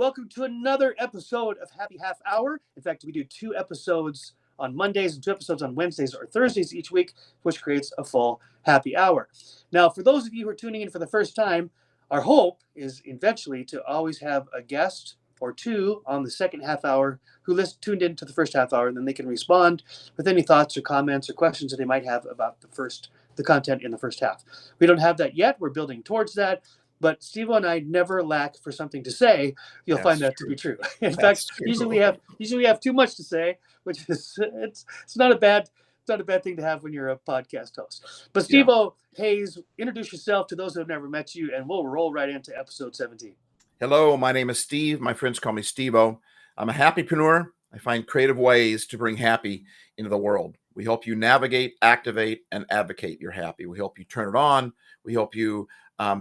Welcome to another episode of Happy Half Hour. In fact, we do 2 episodes on Mondays and 2 episodes on Wednesdays or Thursdays each week, which creates a full happy hour. Now, for those of you who are tuning in for the first time, our hope is eventually to always have a guest or two on the second half hour who tuned into the first half hour, and then they can respond with any thoughts or comments or questions that they might have about the content in the first half. We don't have that yet. We're building towards that. But Steve and I never lack for something to say. You'll find that to be true. In fact, usually we have too much to say, which is it's not a bad thing to have when you're a podcast host. But Steve-O Hayes, introduce yourself to those who have never met you, and we'll roll right into episode 17. Hello, my name is Steve. My friends call me Steve-O. I'm a happypreneur. I find creative ways to bring happy into the world. We help you navigate, activate, and advocate your happy. We help you turn it on. We help you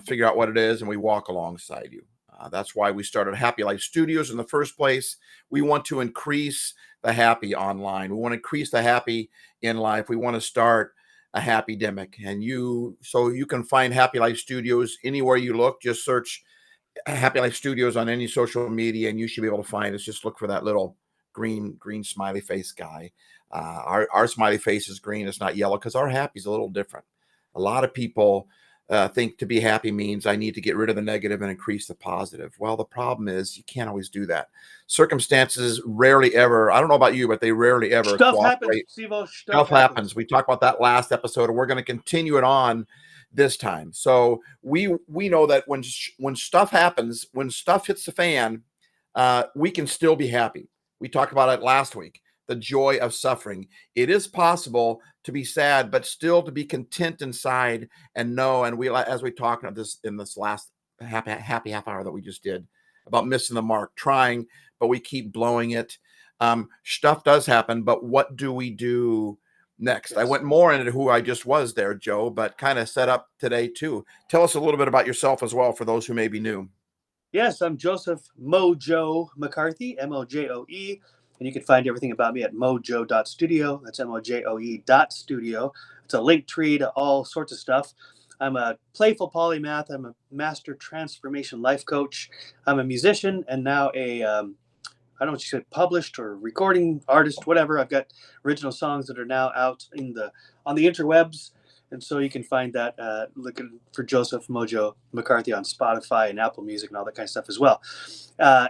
figure out what it is, and we walk alongside you. That's why we started Happy Life Studios in the first place. We want to increase the happy online. We want to increase the happy in life. We want to start a happy-demic. And so you can find Happy Life Studios anywhere you look. Just search Happy Life Studios on any social media, and you should be able to find us. Just look for that little green smiley face guy. Our smiley face is green. It's not yellow because our happy is a little different. A lot of people think to be happy means I need to get rid of the negative and increase the positive. Well, the problem is you can't always do that. Circumstances rarely ever, I don't know about you, but they rarely ever cooperate. Stuff happens. We talked about that last episode, and we're going to continue it on this time. So we know that when stuff happens, when stuff hits the fan, we can still be happy. We talked about it last week. The joy of suffering. It is possible to be sad, but still to be content inside and know. And as we talked about this in this last happy half hour that we just did about missing the mark, trying, but we keep blowing it. Stuff does happen, but what do we do next? I went more into who I just was there, Joe, but kind of set up today too. Tell us a little bit about yourself as well for those who may be new. Yes, I'm Joseph Mojo McCarthy, MOJOE. And you can find everything about me at mojo.studio. That's MOJOE.studio. It's a link tree to all sorts of stuff. I'm a playful polymath. I'm a master transformation life coach. I'm a musician and now I don't know what you said, published or recording artist, whatever. I've got original songs that are now out on the interwebs. And so you can find that looking for Joseph Mojo McCarthy on Spotify and Apple Music and all that kind of stuff as well.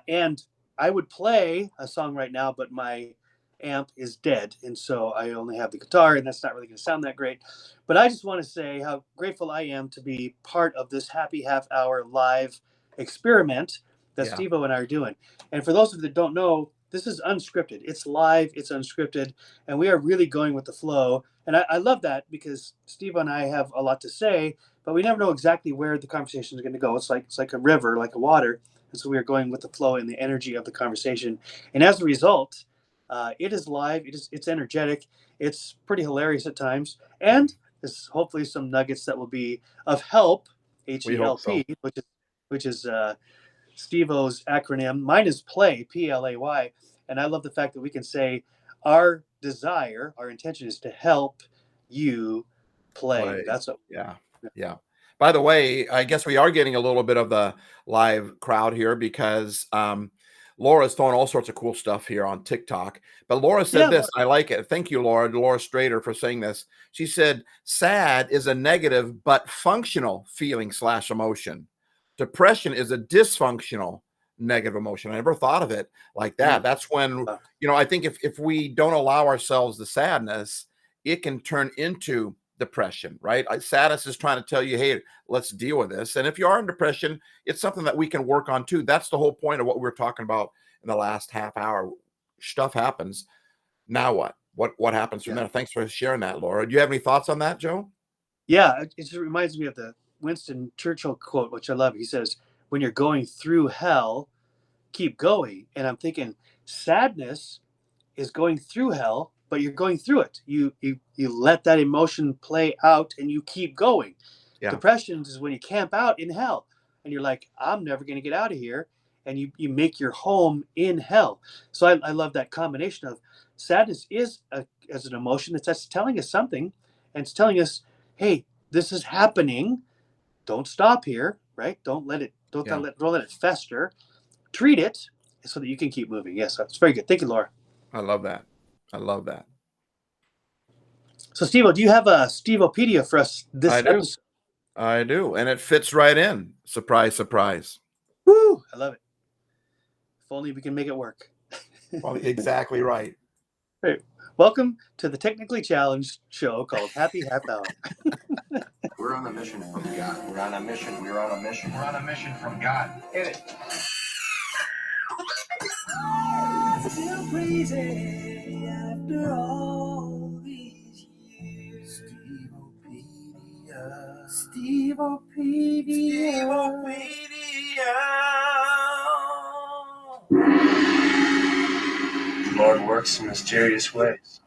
And I would play a song right now, but my amp is dead. And so I only have the guitar, and that's not really going to sound that great. But I just want to say how grateful I am to be part of this Happy Half Hour live experiment that Steve-O and I are doing. And for those of you that don't know, this is unscripted. It's live, it's unscripted, and we are really going with the flow. And I love that because Steve and I have a lot to say, but we never know exactly where the conversation is going to go. It's like a river, like a water. And so we are going with the flow and the energy of the conversation. And as a result, it is live. It's energetic. It's pretty hilarious at times. And there's hopefully some nuggets that will be of help, HELP, which is Steve-O's acronym. Mine is PLAY, PLAY. And I love the fact that we can say our desire, our intention is to help you play. That's what. Yeah. By the way, I guess we are getting a little bit of the live crowd here because Laura's throwing all sorts of cool stuff here on TikTok. But Laura said this, I like it. Thank you, Laura Strader, for saying this. She said, sad is a negative but functional feeling / emotion. Depression is a dysfunctional negative emotion. I never thought of it like that. That's when, I think if we don't allow ourselves the sadness, it can turn into depression, right? Sadness is trying to tell you, hey, let's deal with this. And if you are in depression, it's something that we can work on too. That's the whole point of what we were talking about in the last half hour. Stuff happens. Now what? What happens from there? Thanks for sharing that, Laura. Do you have any thoughts on that, Joe? Yeah, it just reminds me of the Winston Churchill quote, which I love. He says, when you're going through hell, keep going. And I'm thinking sadness is going through hell, but you're going through it. You let that emotion play out and you keep going. Depression is when you camp out in hell and you're like, I'm never going to get out of here. And you make your home in hell. So I love that combination of sadness as an emotion that's telling us something, and it's telling us, hey, this is happening. Don't stop here, right? Don't let it fester. treat it so that you can keep moving. Yes, that's very good. Thank you, Laura. I love that. I love that. So, Steve, do you have a Steveopedia for us this I do. episode? I do. And it fits right in. Surprise, surprise. Woo! I love it. If only we can make it work. Well, exactly right. Hey, welcome to the Technically Challenged show called Happy Half Hour. We're on a mission from God. We're on a mission. We're on a mission. We're on a mission from God. Hit it. Still crazy after all these years. Steveopedia. The Lord works in mysterious ways.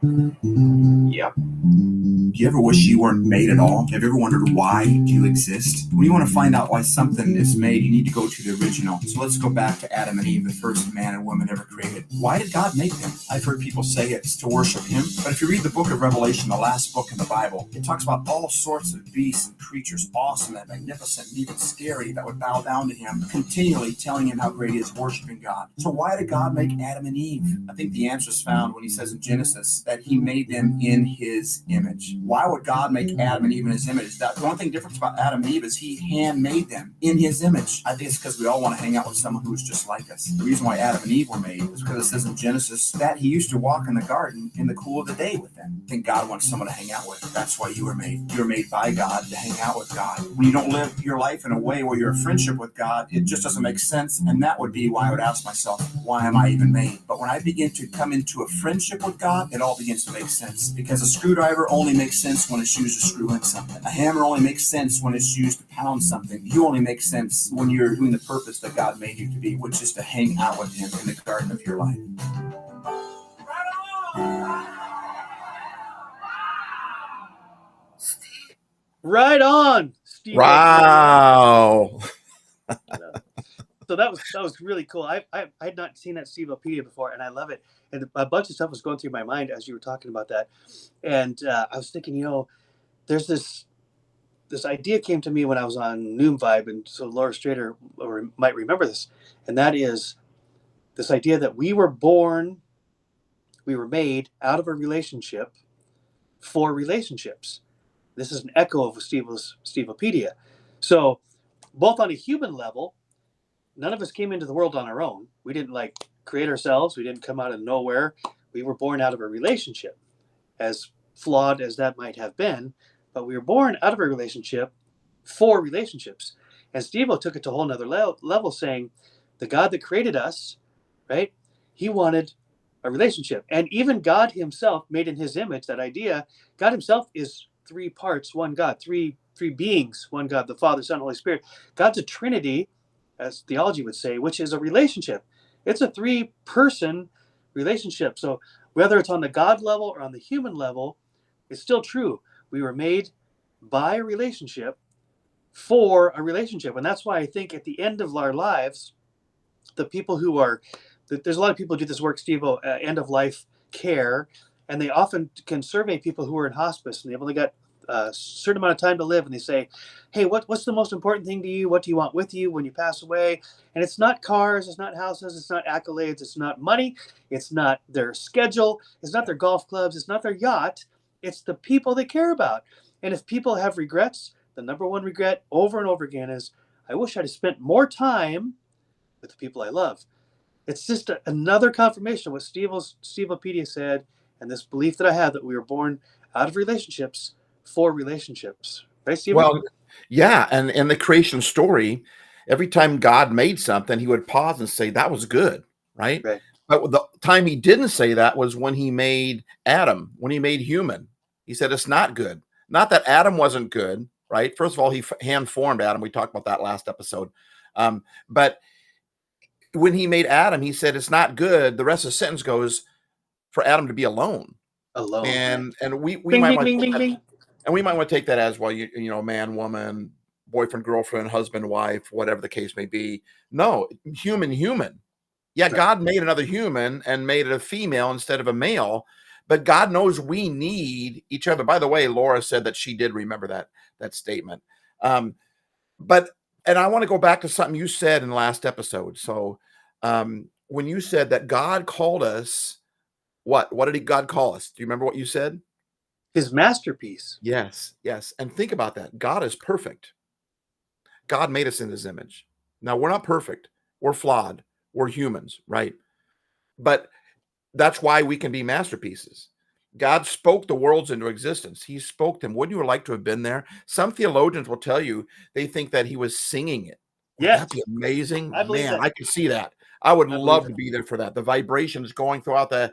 Yep. Do you ever wish you weren't made at all? Have you ever wondered why you exist? When you want to find out why something is made, you need to go to the original. So let's go back to Adam and Eve, the first man and woman ever created. Why did God make them? I've heard people say it's to worship him, but if you read the book of Revelation, the last book in the Bible, it talks about all sorts of beasts and creatures, awesome and magnificent and even scary, that would bow down to him, continually telling him how great he is, worshiping God. So why did God make Adam and Eve? I think the answer is found when he says in Genesis that he made them in his image. Why would God make Adam and Eve in his image? The one thing different about Adam and Eve is he handmade them in his image. I think it's because we all want to hang out with someone who's just like us. The reason why Adam and Eve were made is because it says in Genesis that he used to walk in the garden in the cool of the day with them. I think God wants someone to hang out with. That's why you were made. You were made by God to hang out with God. When you don't live your life in a way where you're in friendship with God, it just doesn't make sense. And that would be why I would ask myself, why am I even made? But when I begin to come into a friendship with God, it all begins to make sense. Because a screwdriver only makes sense when it's used to screw in something. A hammer only makes sense when it's used to pound something. You only make sense when you're doing the purpose that God made you to be, which is to hang out with him in the garden of your life. Right on, Steve. Wow. So that was really cool. I had not seen that Steveopedia before, and I love it. And a bunch of stuff was going through my mind as you were talking about that, and I was thinking, there's this idea came to me when I was on Noom Vibe, and so Laura Strader might remember this, and that is this idea that we were made out of a relationship for relationships. This is an echo of Steveopedia. So both on a human level, none of us came into the world on our own. We didn't create ourselves. We didn't come out of nowhere. We were born out of a relationship, as flawed as that might have been, but we were born out of a relationship for relationships. And Steve-O took it to a whole nother level, saying the God that created us, right? He wanted a relationship. And even God himself, made in his image, that idea, God himself is three parts, one God, three beings, one God, the Father, Son, Holy Spirit. God's a Trinity, as theology would say, which is a relationship. It's a three-person relationship. So whether it's on the God level or on the human level, it's still true. We were made by a relationship for a relationship. And that's why I think at the end of our lives, the people who are, there's a lot of people who do this work, Steve, end of life care, and they often can survey people who are in hospice and they've only got a certain amount of time to live, and they say, hey, what's the most important thing to you? What do you want with you when you pass away? And it's not cars, it's not houses, it's not accolades, it's not money, it's not their schedule, it's not their golf clubs, it's not their yacht, it's the people they care about. And if people have regrets, the number one regret over and over again is, I wish I'd have spent more time with the people I love. It's just another confirmation of what Steveopedia said, and this belief that I have that we were born out of relationships for relationships. Right, Steve? Well, yeah. And in the creation story, every time God made something, he would pause and say, that was good, right? Right. But the time he didn't say that was when he made Adam, when he made human. He said, it's not good. Not that Adam wasn't good, right? First of all, he hand-formed Adam. We talked about that last episode. But when he made Adam, he said, it's not good. The rest of the sentence goes, for Adam to be alone. Alone. And we Bing, might bing, want bing, to bing. And we might want to take that as, well, you know, man, woman, boyfriend, girlfriend, husband, wife, whatever the case may be. No, human. Yeah, Right. God made another human and made it a female instead of a male, but God knows we need each other. By the way, Laura said that she did remember that statement. But And I want to go back to something you said in the last episode. So, when you said that God called us, what did God call us? Do you remember what you said? His masterpiece. Yes, yes. And think about that. God is perfect. God made us in his image. Now, we're not perfect. We're flawed. We're humans, right? But that's why we can be masterpieces. God spoke the worlds into existence. He spoke them. Wouldn't you like to have been there? Some theologians will tell you they think that he was singing it. Would Yes. that be amazing? I believe Man, that. I could see that. I would I believe love that. to be there for that. The vibrations going throughout the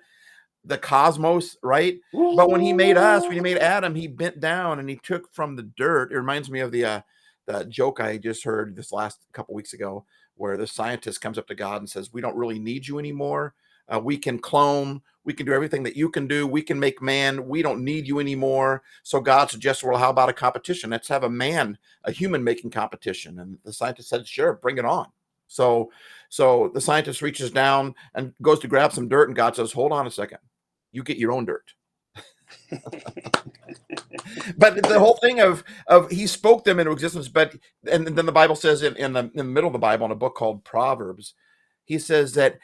cosmos, right? But when he made us, when he made Adam, he bent down and he took from the dirt. It reminds me of the joke I just heard this last couple weeks ago, where the scientist comes up to God and says, "We don't really need you anymore. We can clone. We can do everything that you can do. We can make man. We don't need you anymore." So God suggests, "Well, how about a competition? Let's have a human making competition." And the scientist said, "Sure, bring it on." So the scientist reaches down and goes to grab some dirt, and God says, "Hold on a second. You get your own dirt." But the whole thing of he spoke them into existence, and then the Bible says in the middle of the Bible, in a book called Proverbs, he says that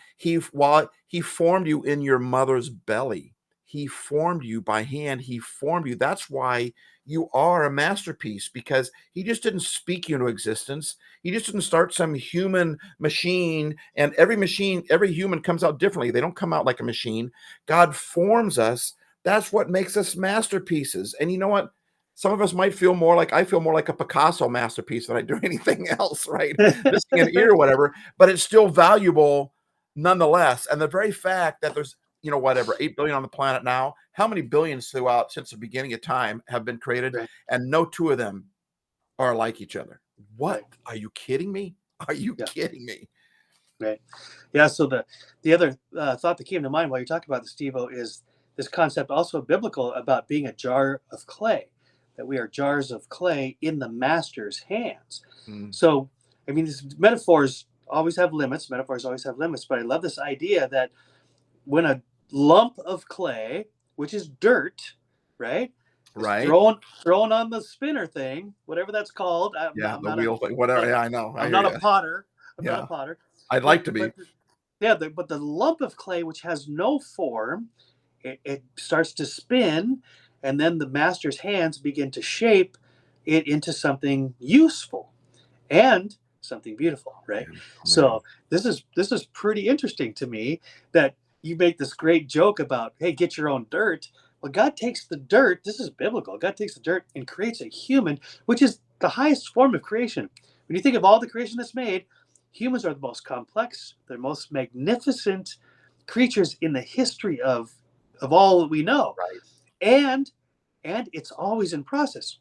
while he formed you in your mother's belly, he formed you by hand, he formed you. That's why you are a masterpiece, because he just didn't speak you into existence. He just didn't start some human machine, and every human comes out differently. They don't come out like a machine. God forms us. That's what makes us masterpieces. And you know what? Some of us might feel more like, I feel more like a Picasso masterpiece than I do anything else, right? Missing an ear or whatever, but it's still valuable nonetheless. And the very fact that there's, 8 billion on the planet now, how many billions since the beginning of time have been created, Right. and no two of them are like each other. What? Right. Are you kidding me? Are you Yeah. kidding me? Right. Yeah. So the other thought that came to mind while you talk about the Steve-O is this concept also biblical about being a jar of clay, that we are jars of clay in the master's hands. Mm. So, I mean, these metaphors always have limits. Metaphors always have limits, but I love this idea that when a lump of clay, which is dirt, right? is Right. thrown on the spinner thing, whatever that's called. Yeah. I'm The not wheel thing, whatever. Yeah, I know. I'm not a potter. I'm not Yeah. a potter. I'd like to be. But the lump of clay, which has no form, it starts to spin, and then the master's hands begin to shape it into something useful and something beautiful, right? Man. So this is pretty interesting to me that you make this great joke about, hey, get your own dirt. Well, God takes the dirt. This is biblical. God takes the dirt and creates a human, which is the highest form of creation. When you think of all the creation that's made, humans are the most complex, the most magnificent creatures in the history of all that we know. Right. And it's always in process.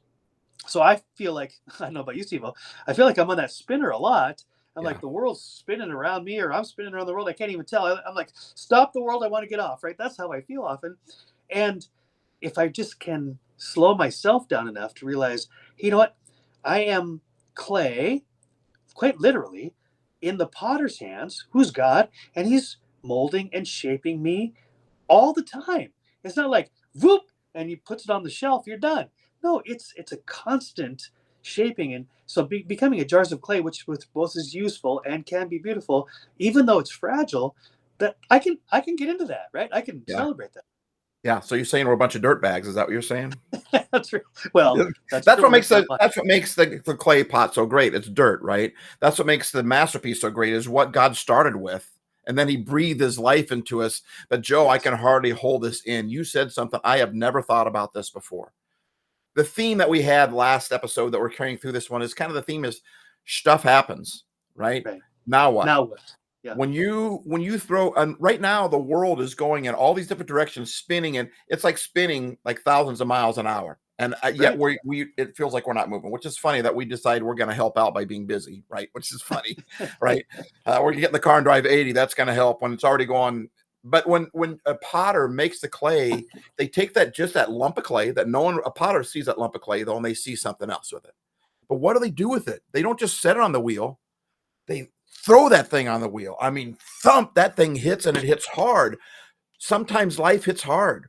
So I feel like, I don't know about you, Steve, I feel like I'm on that spinner a lot. I'm like, the world's spinning around me, or I'm spinning around the world. I can't even tell. I'm like, stop the world. I want to get off, right? That's how I feel often. And if I just can slow myself down enough to realize, you know what? I am clay, quite literally, in the potter's hands, who's God, and he's molding and shaping me all the time. It's not like, whoop, and he puts it on the shelf, you're done. No, it's a constant shaping. And so becoming a jars of clay, which both is useful and can be beautiful, even though it's fragile, that I can get into that, right? I can celebrate that. Yeah. So you're saying we're a bunch of dirt bags? Is that what you're saying? That's right. Well, that's what makes the clay pot so great. It's dirt, right? That's what makes the masterpiece so great, is what God started with. And then he breathed his life into us. But Joe, I can hardly hold this in. You said something I have never thought about this before. The theme that we had last episode that we're carrying through this one is kind of the theme is stuff happens, right? Now what? Now what? Yeah. When you throw, and right now the world is going in all these different directions, spinning, and it's like spinning like thousands of miles an hour. And yet it feels like we're not moving, which is funny that we decide we're going to help out by being busy, right? Which is funny, right? We're going to get in the car and drive 80. That's going to help when it's already going. But when a potter makes the clay, they take that lump of clay that a potter sees that lump of clay though, and they see something else with it. But what do they do with it? They don't just set it on the wheel. They throw that thing on the wheel. I mean, thump, that thing hits, and it hits hard. Sometimes life hits hard.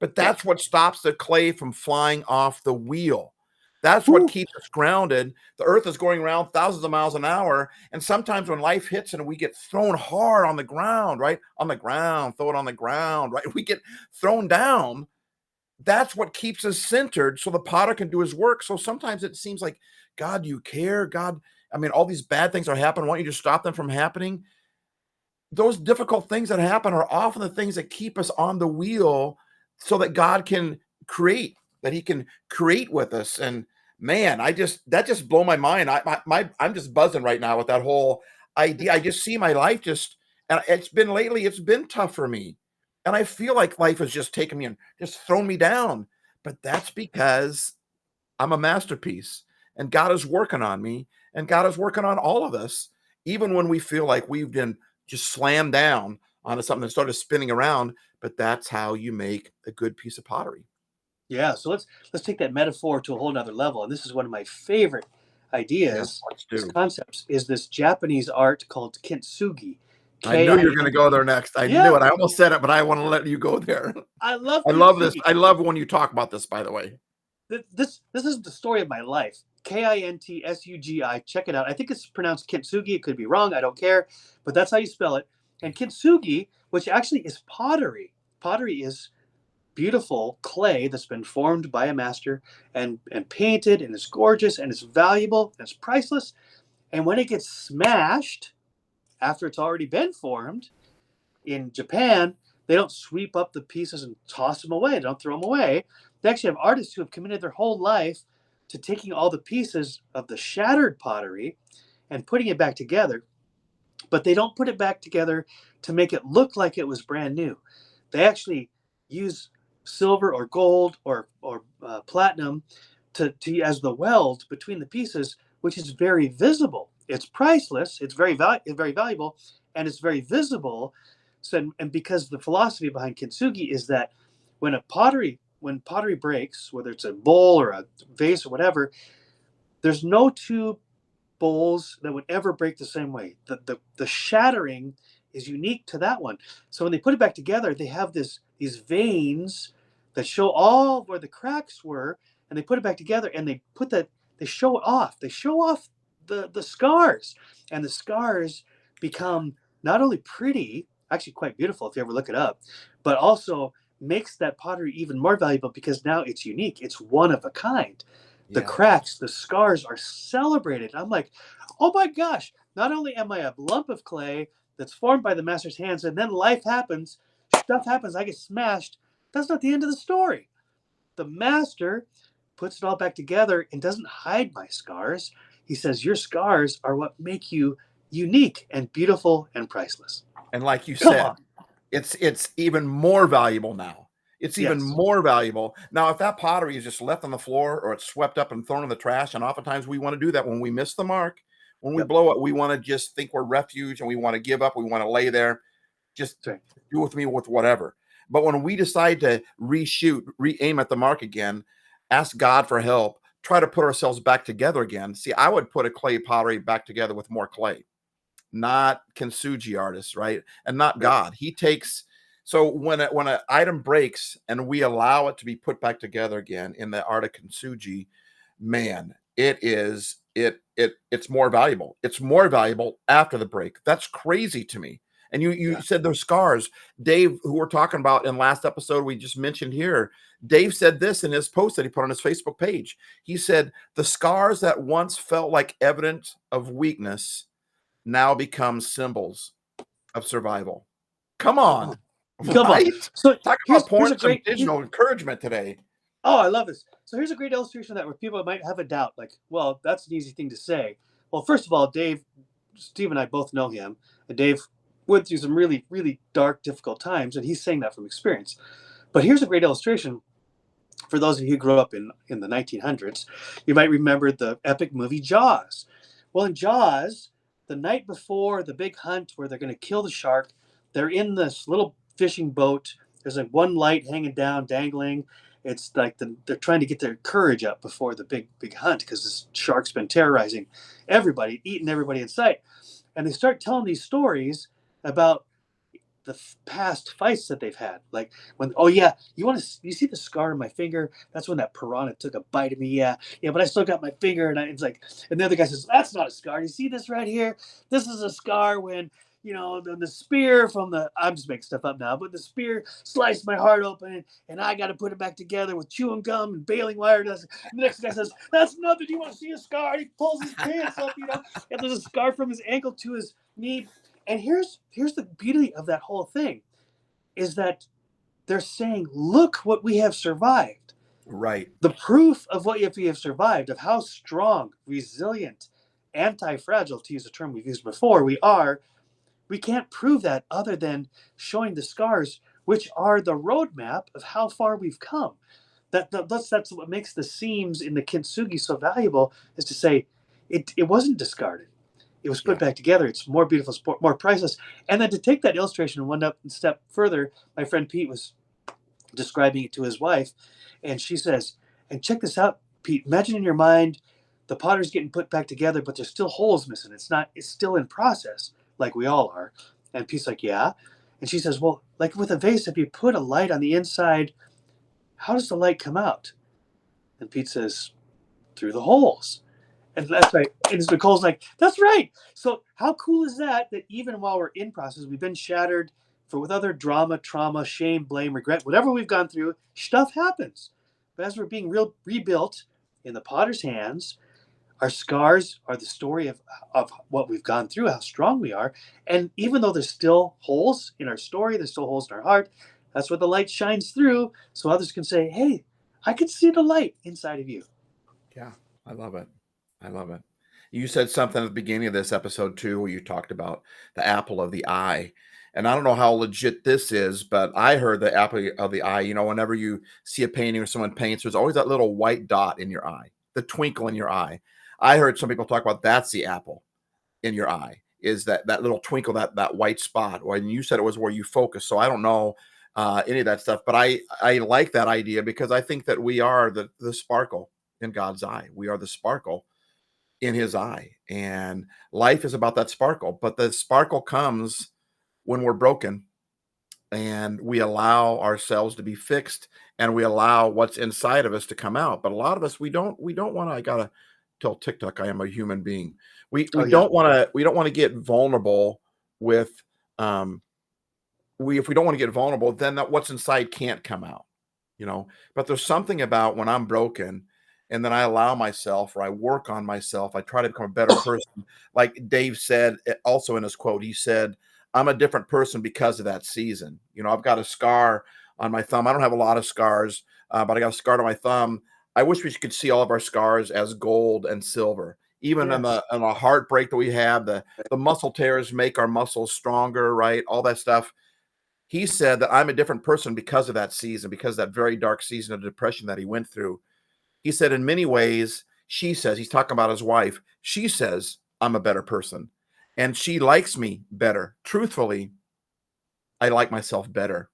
But that's what stops the clay from flying off the wheel. That's Woo. what keeps us grounded. The earth is going around thousands of miles an hour. And sometimes when life hits and we get thrown hard on the ground, right? On the ground, throw it on the ground, right? We get thrown down. That's what keeps us centered so the potter can do his work. So sometimes it seems like, God, do you care? God, I mean, all these bad things are happening. Why don't you just stop them from happening? Those difficult things that happen are often the things that keep us on the wheel so that God can create, that he can create with us. And man, that just blow my mind. I'm just buzzing right now with that whole idea. I just see my life and it's been tough for me. And I feel like life has just taken me and just thrown me down. But that's because I'm a masterpiece and God is working on me and God is working on all of us, even when we feel like we've been just slammed down onto something that started spinning around. But that's how you make a good piece of pottery. Yeah, so let's take that metaphor to a whole nother level. And this is one of my favorite Yes, ideas, let's this do. concepts, is this Japanese art called kintsugi. I knew you were going to go K-I-N-T. there next. I knew Yeah, it. I almost said it, but I want to let you go there. I love I love this. kintsugi. I love when you talk about this, by the way. This is the story of my life. Kintsugi. Check it out. I think it's pronounced kintsugi. It could be wrong. I don't care, but that's how you spell it. And kintsugi, which actually is pottery. Pottery is beautiful clay that's been formed by a master and painted, and it's gorgeous and it's valuable and it's priceless. And when it gets smashed after it's already been formed in Japan, they don't sweep up the pieces and toss them away. They don't throw them away. They actually have artists who have committed their whole life to taking all the pieces of the shattered pottery and putting it back together. But they don't put it back together to make it look like it was brand new. They actually use silver or gold or platinum to as the weld between the pieces, which is very visible. It's priceless. It's very valuable, and it's very visible. So, and because the philosophy behind kintsugi is that when pottery breaks, whether it's a bowl or a vase or whatever, there's no two bowls that would ever break the same way. The shattering is unique to that one. So when they put it back together, they have these veins that show all where the cracks were, and they put it back together and they show it off. They show off the scars, and the scars become not only pretty, actually quite beautiful if you ever look it up, but also makes that pottery even more valuable because now it's unique. It's one of a kind. The Yeah. cracks, the scars are celebrated. I'm like, oh my gosh, not only am I a lump of clay that's formed by the master's hands, and then life happens, stuff happens, I get smashed. That's not the end of the story. The master puts it all back together and doesn't hide my scars. He says, your scars are what make you unique and beautiful and priceless. And like you Come said, on. it's even more valuable now. It's even Yes. more valuable. Now, if that pottery is just left on the floor or it's swept up and thrown in the trash, and oftentimes we want to do that when we miss the mark, when we Yep. blow it, we want to just think we're refuge and we want to give up. We want to lay there, just That's right. do with me with whatever. But when we decide to reshoot, re-aim at the mark again, ask God for help, try to put ourselves back together again. See, I would put a clay pottery back together with more clay, not kintsugi artists, right? And not Right. God. He takes. So when an item breaks and we allow it to be put back together again in the art of kintsugi, man, it's more valuable. It's more valuable after the break. That's crazy to me. And you Yeah. said those scars, Dave, who we're talking about in last episode we just mentioned here. Dave said this in his post that he put on his Facebook page. He said the scars that once felt like evidence of weakness now become symbols of survival. Come on. Come on. Right? So Talk here's about pouring a some great digital encouragement today. Oh, I love this. So here's a great illustration of that where people might have a doubt, like, well, that's an easy thing to say. Well, first of all, Steve and I both know him, and Dave went through some really, really dark, difficult times, and he's saying that from experience. But here's a great illustration for those of you who grew up in the 1900s. You might remember the epic movie Jaws. Well, in Jaws, the night before the big hunt where they're going to kill the shark, they're in this little fishing boat. There's like one light hanging down, dangling. It's like they're trying to get their courage up before the big hunt because this shark's been terrorizing everybody, eating everybody in sight. And they start telling these stories about the past fights that they've had. Like when, oh yeah, you see the scar on my finger? That's when that piranha took a bite of me. Yeah, yeah, but I still got my finger, and it's like, and the other guy says, that's not a scar. You see this right here? This is a scar when, the spear from I'm just making stuff up now, but the spear sliced my heart open, and I got to put it back together with chewing gum and baling wire. And the next guy says, that's nothing. You want to see a scar? And he pulls his pants up, and there's a scar from his ankle to his knee. And here's the beauty of that whole thing, is that they're saying, look what we have survived. Right. The proof of what we have survived, of how strong, resilient, anti-fragile, to use a term we've used before, we can't prove that other than showing the scars, which are the roadmap of how far we've come. That's what makes the seams in the kintsugi so valuable, is to say it wasn't discarded. It was put back together. It's more beautiful, more priceless. And then to take that illustration one step further, my friend Pete was describing it to his wife, and she says, and check this out, Pete, imagine in your mind the potter's getting put back together, but there's still holes missing. It's still in process, like we all are. And Pete's like, yeah. And she says, well, like with a vase, if you put a light on the inside, how does the light come out? And Pete says, through the holes. And that's right. And Nicole's like, that's right. So how cool is that even while we're in process, we've been shattered with other drama, trauma, shame, blame, regret, whatever we've gone through, stuff happens. But as we're being rebuilt in the potter's hands, our scars are the story of what we've gone through, how strong we are. And even though there's still holes in our story, there's still holes in our heart, that's where the light shines through, so others can say, hey, I can see the light inside of you. Yeah, I love it. I love it. You said something at the beginning of this episode too, where you talked about the apple of the eye. And I don't know how legit this is, but I heard the apple of the eye, whenever you see a painting or someone paints, there's always that little white dot in your eye, the twinkle in your eye. I heard some people talk about that's the apple in your eye, is that little twinkle, that white spot. Or and you said it was where you focus. So I don't know any of that stuff, but I like that idea, because I think that we are the sparkle in God's eye. We are the sparkle in his eye, and life is about that sparkle. But the sparkle comes when we're broken and we allow ourselves to be fixed, and we allow what's inside of us to come out. But a lot of us, we don't want to, I gotta tell TikTok I am a human being. We don't want to get vulnerable with if we don't want to get vulnerable, then what's inside can't come out, but there's something about when I'm broken, and then I allow myself, or I work on myself, I try to become a better person. Like Dave said also in his quote, he said, I'm a different person because of that season. I've got a scar on my thumb. I don't have a lot of scars, but I got a scar on my thumb. I wish we could see all of our scars as gold and silver. Even in the heartbreak that we have, the muscle tears make our muscles stronger, right? All that stuff. He said that I'm a different person because of that season, because of that very dark season of depression that he went through. He said, in many ways, she says, he's talking about his wife, she says, I'm a better person. And she likes me better. Truthfully, I like myself better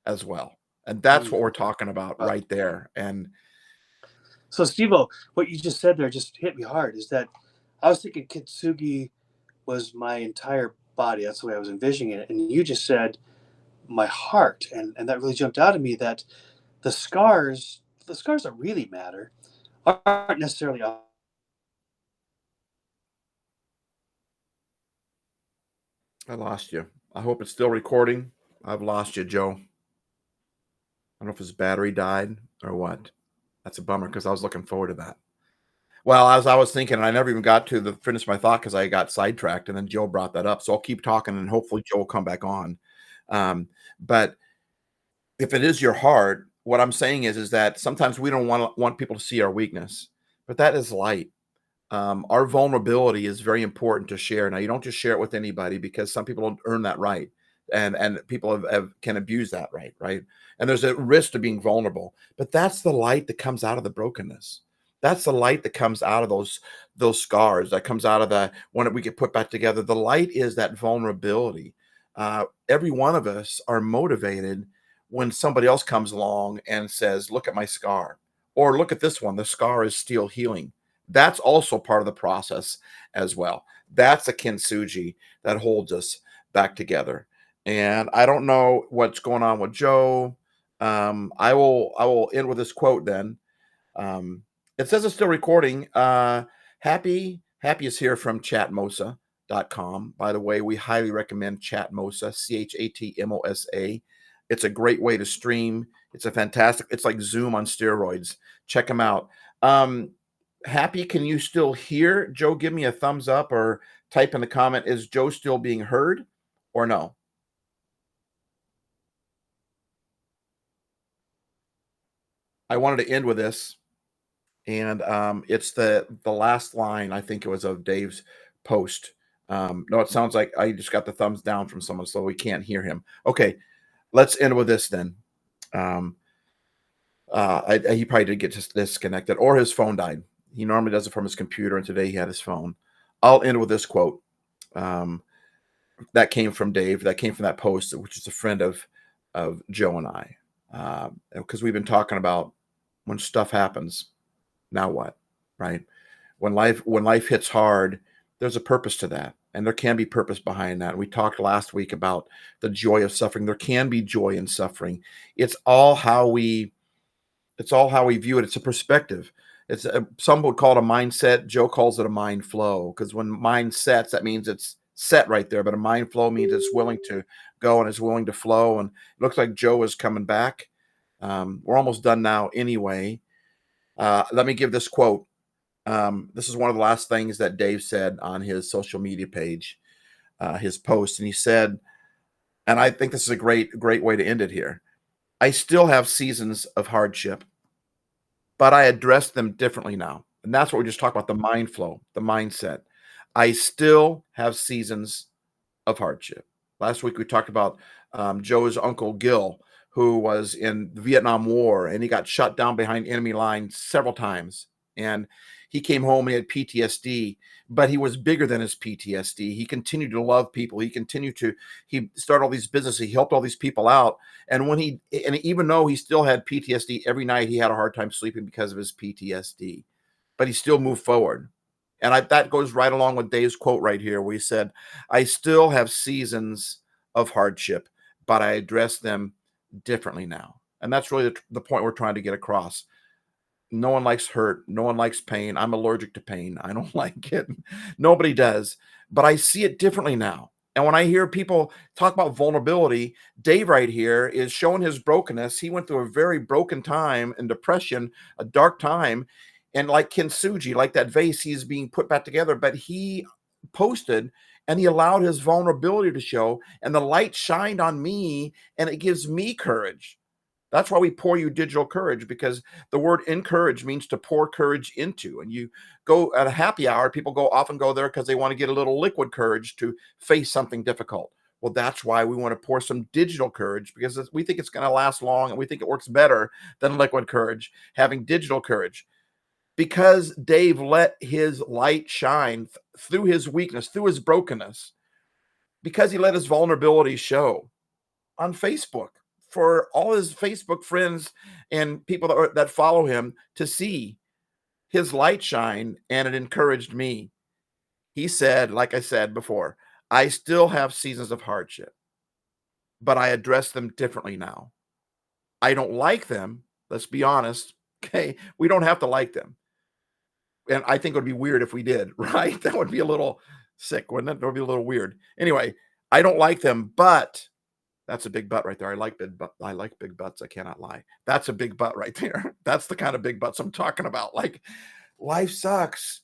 as well. And that's what we're talking about right there. And so, Steve-O, what you just said there just hit me hard, is that I was thinking kintsugi was my entire body. That's the way I was envisioning it. And you just said my heart. And that really jumped out at me, that the scars that really matter aren't necessarily. I lost you. I hope it's still recording. I've lost you, Joe. I don't know if his battery died or what. That's a bummer, because I was looking forward to that. Well, as I was thinking, I never even got to finish my thought because I got sidetracked, and then Joe brought that up. So I'll keep talking, and hopefully Joe will come back on. But if it is your heart, what I'm saying is that sometimes we don't want people to see our weakness, but that is light. Our vulnerability is very important to share. Now, you don't just share it with anybody, because some people don't earn that right, and people can abuse that right. And there's a risk to being vulnerable, but that's the light that comes out of the brokenness. That's the light that comes out of those scars, that comes out of when we get put back together. The light is that vulnerability. Every one of us are motivated when somebody else comes along and says, look at my scar, or look at this one, the scar is still healing. That's also part of the process as well. That's a kintsugi that holds us back together. And I don't know what's going on with Joe. I will end with this quote then. It says it's still recording. Happy is here from chatmosa.com. By the way, we highly recommend Chatmosa, ChatMosa. It's a great way to stream. It's like Zoom on steroids. Check them out. Happy, can you still hear? Joe, give me a thumbs up or type in the comment. Is Joe still being heard or no? I wanted to end with this, and it's the last line, I think it was, of Dave's post. No, it sounds like I just got the thumbs down from someone, so we can't hear him. Okay, let's end with this then. He probably did get disconnected, or his phone died. He normally does it from his computer, and today he had his phone. I'll end with this quote. That came from Dave. That came from that post, which is a friend of Joe and I, because we've been talking about when stuff happens, now what, right? When life hits hard, there's a purpose to that, and there can be purpose behind that. We talked last week about the joy of suffering. There can be joy in suffering. It's all how we view it. It's a perspective. Some would call it a mindset. Joe calls it a mind flow, because when mind sets, that means it's set right there. But a mind flow means it's willing to go and it's willing to flow. And it looks like Joe is coming back. We're almost done now anyway. Let me give this quote. This is one of the last things that Dave said on his social media page, his post. And he said, and I think this is a great way to end it here. I still have seasons of hardship, but I address them differently now. And that's what we just talked about, the mind flow, the mindset. I still have seasons of hardship. Last week we talked about Joe's uncle Gil, who was in the Vietnam War, and he got shot down behind enemy lines several times. And he came home and he had PTSD, but he was bigger than his PTSD. He continued to love people. He started all these businesses. He helped all these people out. And even though he still had PTSD every night, he had a hard time sleeping because of his PTSD, but he still moved forward. And that goes right along with Dave's quote right here, where he said, I still have seasons of hardship, but I address them differently now. And that's really the point we're trying to get across. No one likes hurt. No one likes pain. I'm allergic to pain. I don't like it. Nobody does. But I see it differently now. And when I hear people talk about vulnerability, Dave right here is showing his brokenness. He went through a very broken time and depression, a dark time. And like Kintsugi, like that vase, he's being put back together. But he posted and he allowed his vulnerability to show. And the light shined on me, and it gives me courage. That's why we pour you digital courage, because the word encourage means to pour courage into. And you go at a happy hour, people often go there because they want to get a little liquid courage to face something difficult. Well, that's why we want to pour some digital courage, because we think it's going to last long, and we think it works better than liquid courage, having digital courage. Because Dave let his light shine through his weakness, through his brokenness, because he let his vulnerability show on Facebook, for all his Facebook friends and people that follow him to see his light shine, and it encouraged me. He said, like I said before, I still have seasons of hardship, but I address them differently now. I don't like them. Let's be honest. Okay. We don't have to like them. And I think it would be weird if we did, right? That would be a little sick, wouldn't it? That would be a little weird. Anyway, I don't like them, but that's a big butt right there. I like big butts. I cannot lie. That's a big butt right there. That's the kind of big butts I'm talking about. Like, life sucks.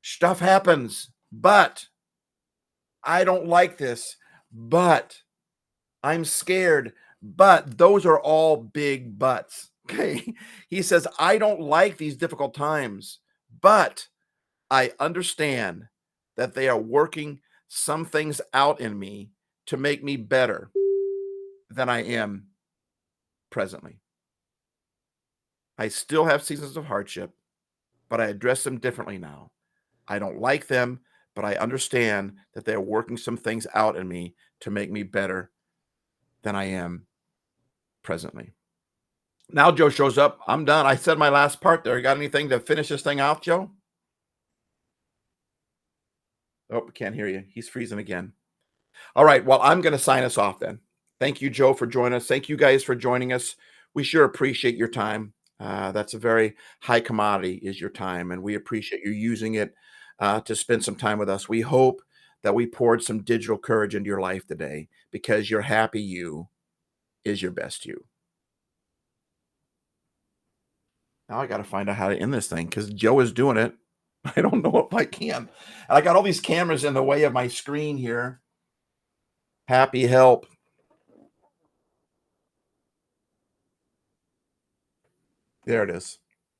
Stuff happens, but I don't like this, but I'm scared. But those are all big butts. Okay. He says, I don't like these difficult times, but I understand that they are working some things out in me to make me better than I am presently. I still have seasons of hardship, but I address them differently now. I don't like them, but I understand that they're working some things out in me to make me better than I am presently. Now Joe shows up. I'm done. I said my last part there. You got anything to finish this thing out, Joe? Oh, we can't hear you. He's freezing again. All right. Well, I'm going to sign us off then. Thank you, Joe, for joining us. Thank you guys for joining us. We sure appreciate your time. That's a very high commodity, is your time, and we appreciate you using it to spend some time with us. We hope that we poured some digital courage into your life today, because your happy you is your best you. Now I got to find out how to end this thing, because Joe is doing it. I don't know if I can. And I got all these cameras in the way of my screen here. Happy help. There it is.